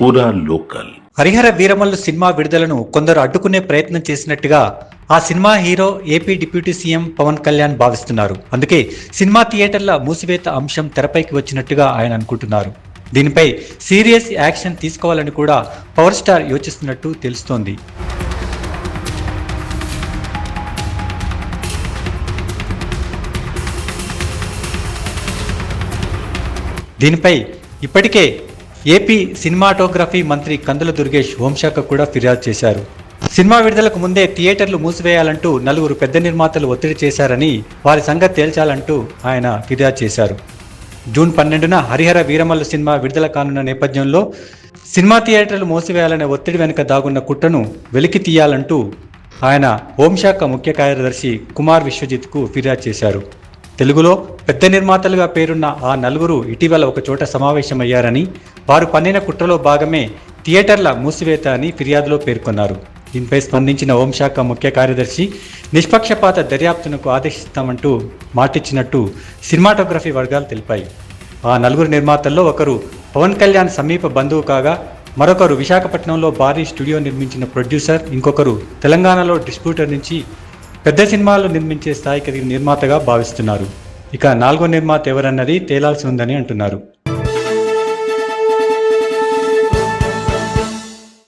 పూరా local. Harihara Veeramallu cinema విడుదలను కొందరు అడ్డుకునే ప్రయత్నం చేసినట్టుగా ఆ cinema hero AP deputy CM Pawan Kalyan భావిస్తున్నారు. అందుకే సినిమా థియేటర్ల మూసివేత అంశం తెరపైకి వచ్చినట్టుగా ఆయన అనుకుంటున్నారు. దీనిపై సీరియస్ యాక్షన్ తీసుకోవాలని కూడా పవర్ స్టార్ యోచిస్తున్నట్టు తెలుస్తోంది. దీనిపై ఇప్పటికే ఏపీ సినిమాటోగ్రఫీ మంత్రి కందుల దుర్గేష్ హోంశాఖ కూడా ఫిర్యాదు చేశారు. సినిమా విడుదలకు ముందే థియేటర్లు మూసివేయాలంటూ నలుగురు పెద్ద నిర్మాతలు ఒత్తిడి చేశారని, వారి సంగతి తేల్చాలంటూ ఆయన ఫిర్యాదు చేశారు. జూన్ 12న హరిహర వీరమల్లు సినిమా విడుదల కానున్న నేపథ్యంలో సినిమా థియేటర్లు మూసివేయాలనే ఒత్తిడి వెనుక దాగున్న కుట్రను వెలికి తీయాలంటూ ఆయన హోంశాఖ ముఖ్య కార్యదర్శి కుమార్ విశ్వజిత్కు ఫిర్యాదు చేశారు. తెలుగులో పెద్ద నిర్మాతలుగా పేరున్న ఆ నలుగురు ఇటీవల ఒక చోట సమావేశమయ్యారని, వారు పన్నిన కుట్రలో భాగమే థియేటర్ల మూసివేత అని ఫిర్యాదులో పేర్కొన్నారు. దీనిపై స్పందించిన హోంశాఖ ముఖ్య కార్యదర్శి నిష్పక్షపాత దర్యాప్తునకు ఆదేశిస్తామంటూ మాటిచ్చినట్టు సినిమాటోగ్రఫీ వర్గాలు తెలిపాయి. ఆ నలుగురు నిర్మాతల్లో ఒకరు పవన్ కళ్యాణ్ సమీప బంధువు కాగా, మరొకరు విశాఖపట్నంలో భారీ స్టూడియో నిర్మించిన ప్రొడ్యూసర్, ఇంకొకరు తెలంగాణలో డిస్ట్రిబ్యూటర్ నుంచి పెద్ద సినిమాలు నిర్మించే స్థాయికి నిర్మాతగా భావిస్తున్నారు. ఇక నాలుగో నిర్మాత ఎవరన్నది తేలాల్సి ఉందని అంటున్నారు.